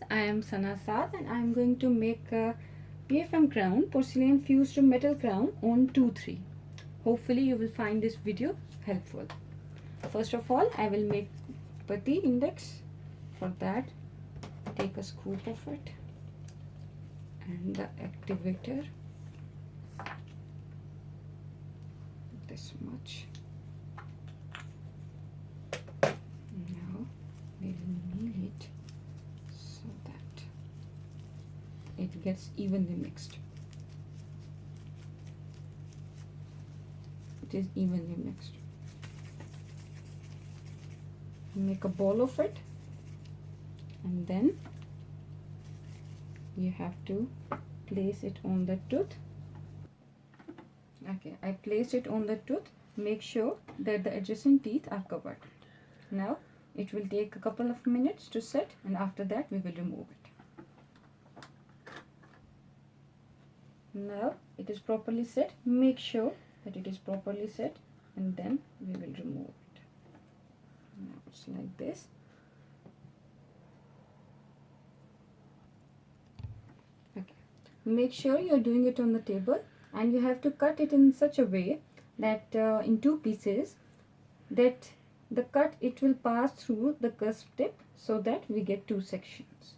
I am Sana Saad and I am going to make a PFM crown, porcelain fused to metal crown on 2-3. Hopefully you will find this video helpful. First of all, I will make putty index. For that, take a scoop of it and the activator, this much. Now we will knead it so that it gets evenly mixed. It is evenly mixed. Make a ball of it, and then you have to place it on the tooth. Okay, I placed it on the tooth. Make sure that the adjacent teeth are covered. Now it will take a couple of minutes to set, and after that we will remove it. Now it is properly set. Make sure that it is properly set, and then we will remove it. Now it's like this. Okay, make sure you are doing it on the table, and you have to cut it in such a way that in two pieces, that the cut it will pass through the cusp tip so that we get two sections.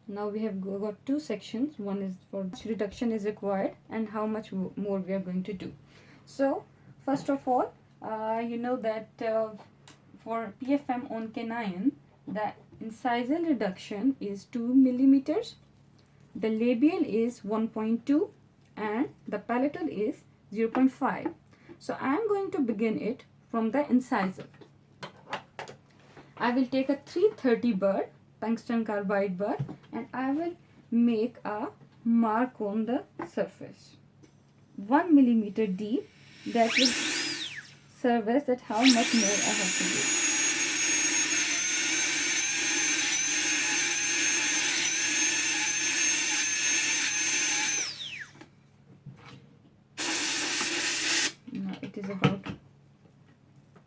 Now we have got two sections. One is for which reduction is required and how much more we are going to do. So first of all, you know that for PFM on Canine, the incisal reduction is 2 millimeters, the labial is 1.2, and the palatal is 0.5. So I am going to begin it from the incisal. I will take a 330 burr, tungsten carbide burr, and I will make a mark on the surface 1 millimeter deep. That will serve as that how much more I have to do. Now it is about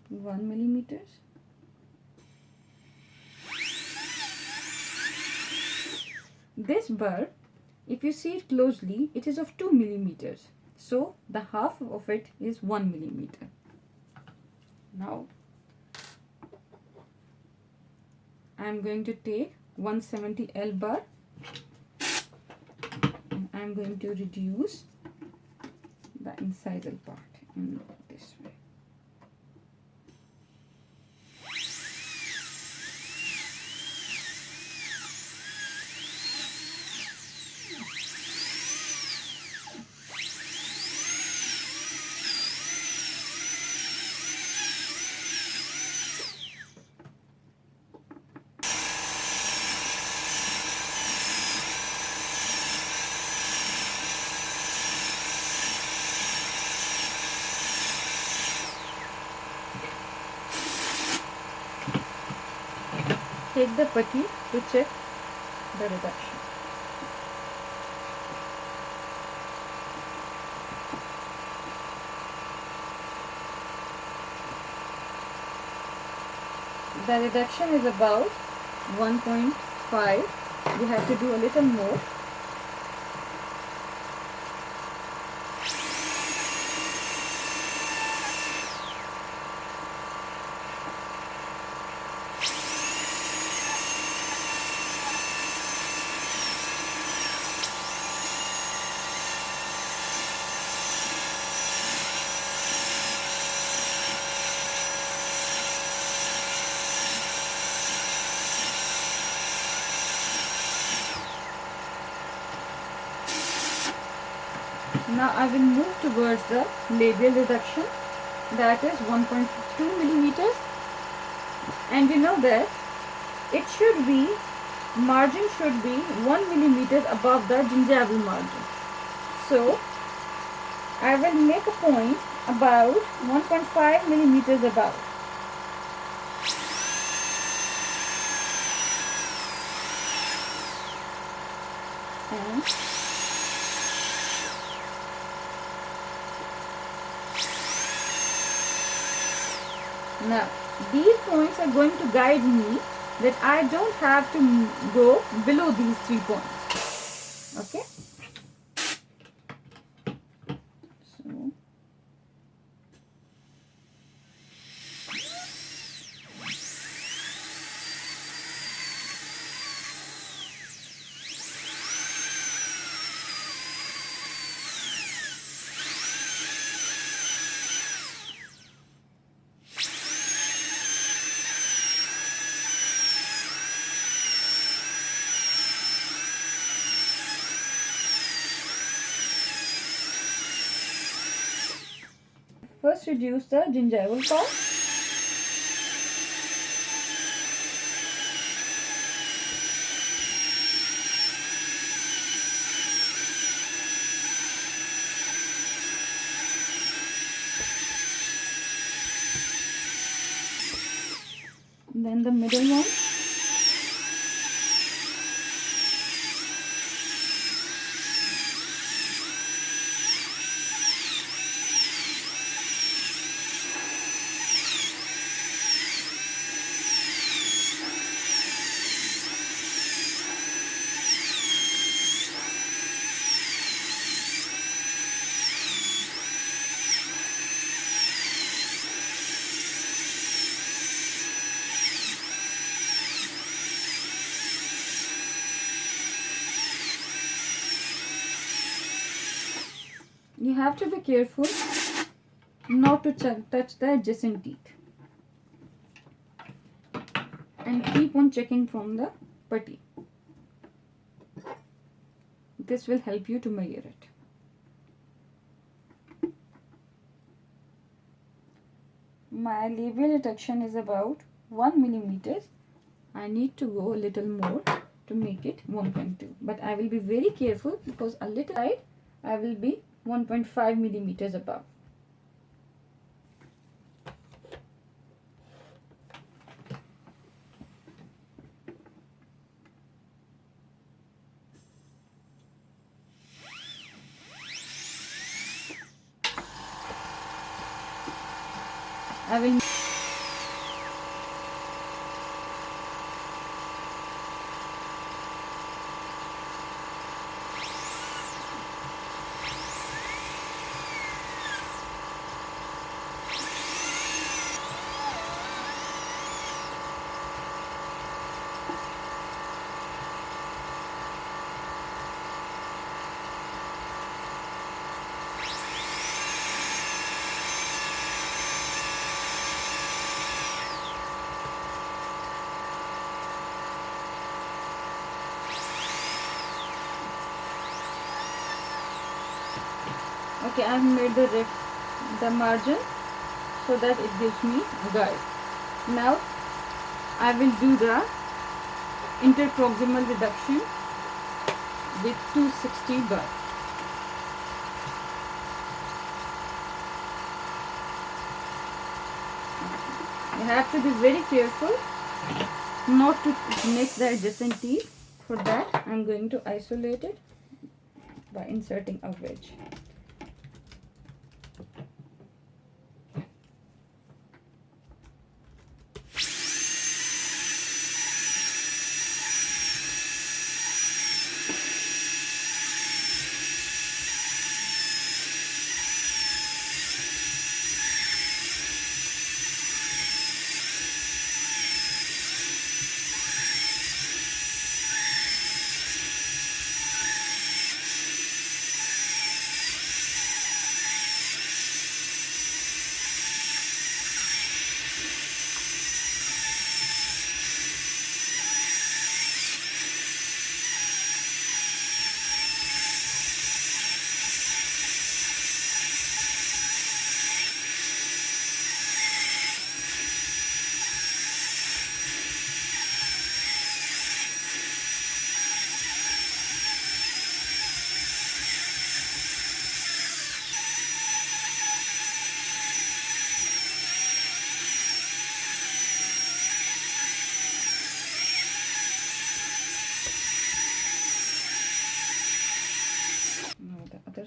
1 millimeters. This burr, if you see it closely, it is of 2 millimeters. So the half of it is 1 millimeter. Now I am going to take 170 L burr, and I am going to reduce the incisal part in this way. Take the putty to check the reduction. The reduction is about 1.5. We have to do a little more. Now I will move towards the labial reduction, that is 1.2 millimeters, and we know that it should be, margin should be 1 millimeter above the gingival margin. So I will make a point about 1.5 millimeters above. And now these points are going to guide me that I don't have to go below these 3 points. Okay. So first reduce the gingival part. Then the middle one. You have to be careful not to touch the adjacent teeth, and keep on checking from the putty. This will help you to measure it. My labial reduction is about 1 millimeter. I need to go a little more to make it 1.2, but I will be very careful because a little side I will be 1.5 millimeters above. I will okay, I have made the margin so that it gives me a guide. Now I will do the interproximal reduction with 260 bar. You have to be very careful not to nick the adjacent teeth. For that I am going to isolate it by inserting a wedge.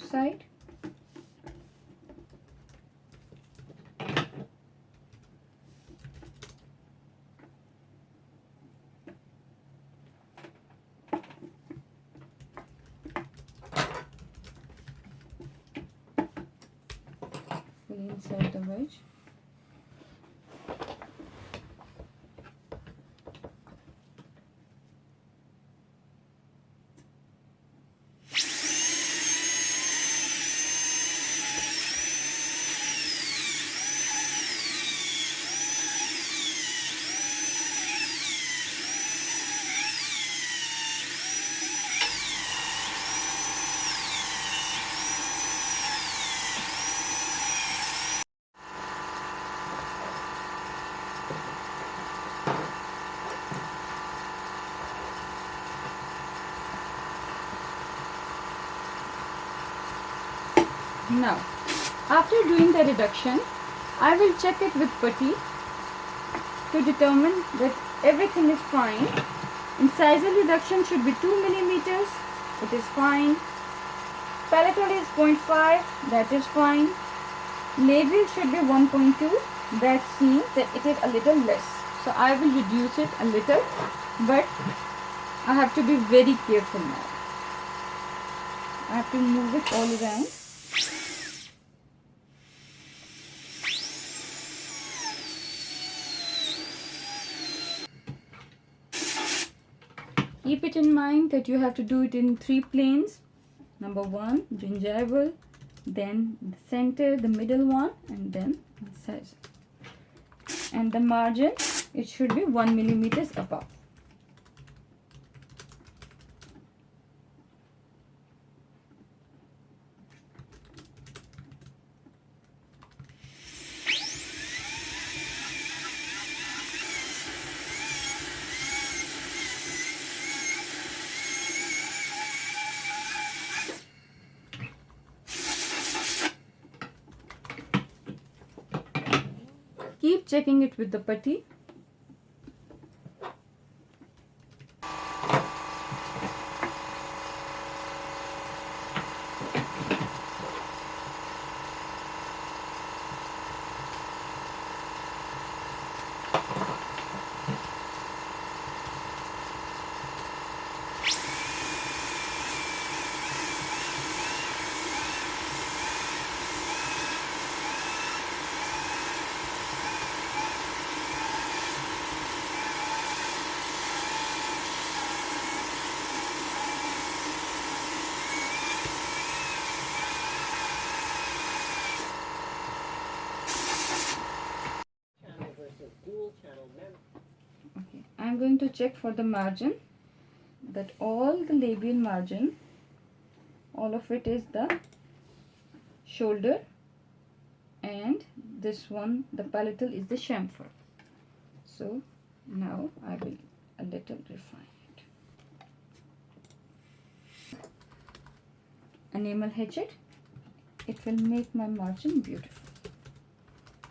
side. Inside the wedge. Now, after doing the reduction, I will check it with putty to determine that everything is fine. Incisal reduction should be 2 millimeters. It is fine. Palatal is 0.5. That is fine. Labial should be 1.2. That means that it is a little less. So I will reduce it a little, but I have to be very careful now. I have to move it all around. Keep it in mind that you have to do it in 3 planes. Number 1, gingival, then the center, the middle one, and then incisal. And the margin, it should be 1 millimeters above. Keep checking it with the putty. Okay, I'm going to check for the margin, that all the labial margin, all of it is the shoulder, and this one, the palatal, is the chamfer. So now I will a little refine it. Enamel hatchet, it will make my margin beautiful.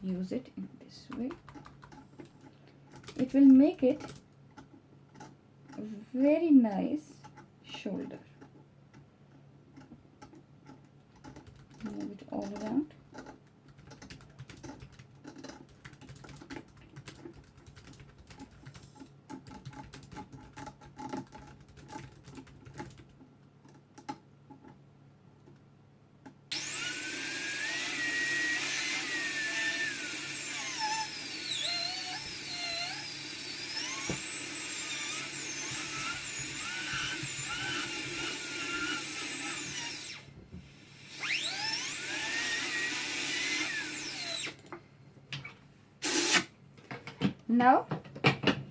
Use it in this way. It will make it a very nice shoulder. Move it all around. Now,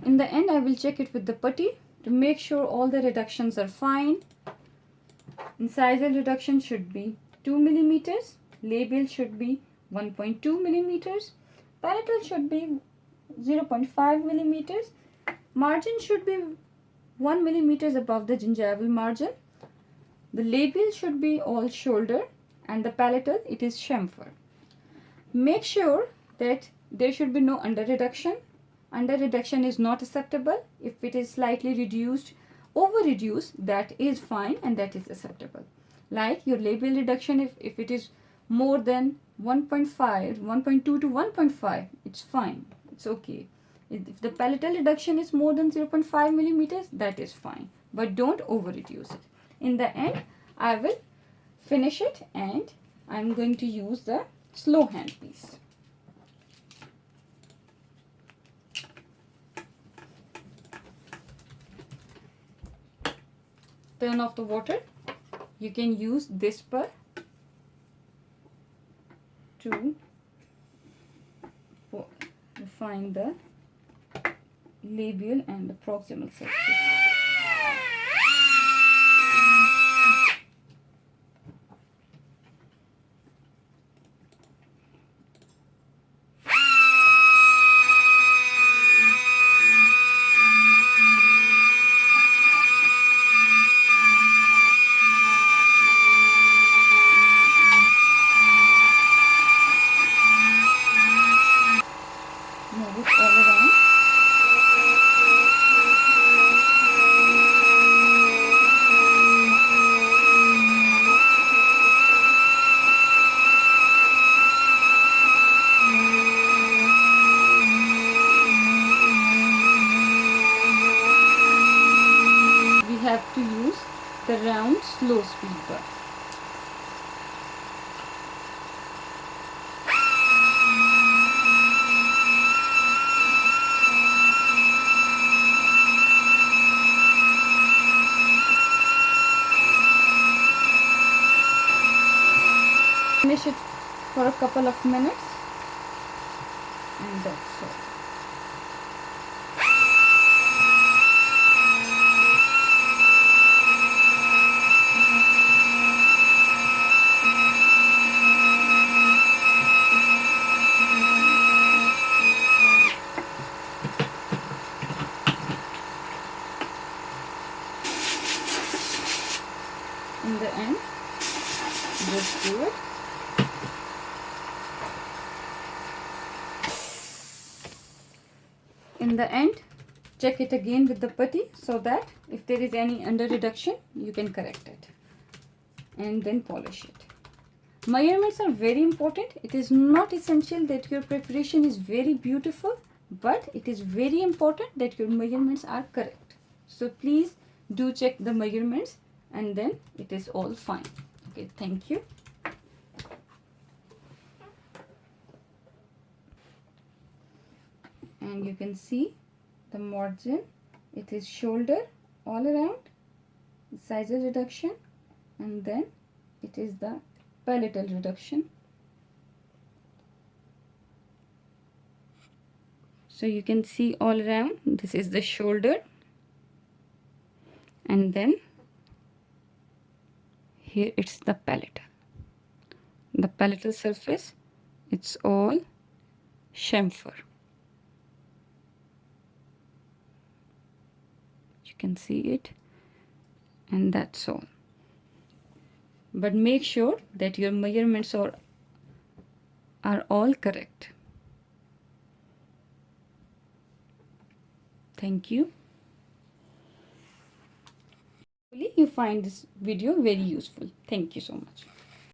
in the end, I will check it with the putty to make sure all the reductions are fine. Incisal reduction should be 2 millimeters. Labial should be 1.2 millimeters. Palatal should be 0.5 millimeters. Margin should be 1 millimeters above the gingival margin. The labial should be all shoulder, and the palatal, it is chamfer. Make sure that there should be no under reduction. Under reduction is not acceptable. If it is slightly reduced, over reduced, that is fine and that is acceptable. Like your labial reduction, if it is more than 1.5, 1.2 to 1.5, it's fine, it's okay. If the palatal reduction is more than 0.5 millimeters, that is fine, but don't over reduce it. In the end, I will finish it, and I'm going to use the slow hand piece. Turn off the water. You can use this spur to refine the labial and the proximal surface. Move it all around. We have to use the round slow speed bar. Finish it for a couple of minutes, and that's all. In the end, just do it. In the end, check it again with the putty, so that if there is any under reduction, you can correct it, and then polish it. Measurements are very important. It is not essential that your preparation is very beautiful, but it is very important that your measurements are correct. So please do check the measurements, and then it is all fine. Okay, thank you. And you can see the margin, it is shoulder all around, incisal reduction, and then it is the palatal reduction. So you can see all around, this is the shoulder, and then here it's the palatal. The palatal surface, it's all chamfer. You can see it, and that's all. But make sure that your measurements are all correct. Thank you. Hopefully you find this video very useful. Thank you so much.